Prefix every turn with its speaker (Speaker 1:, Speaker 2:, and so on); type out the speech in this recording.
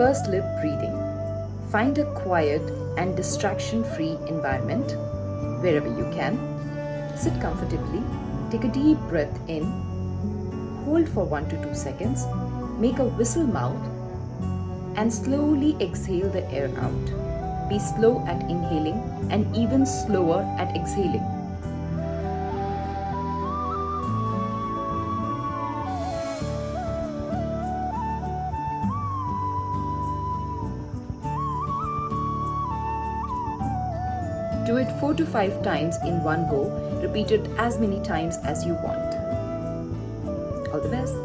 Speaker 1: Pursed lip breathing. Find a quiet and distraction-free environment wherever you can. Sit comfortably, take a deep breath in, hold for 1 to 2 seconds, make a whistle mouth, and slowly exhale the air out. Be slow at inhaling and even slower at exhaling. Do it 4 to 5 times in one go. Repeat it as many times as you want. All the best.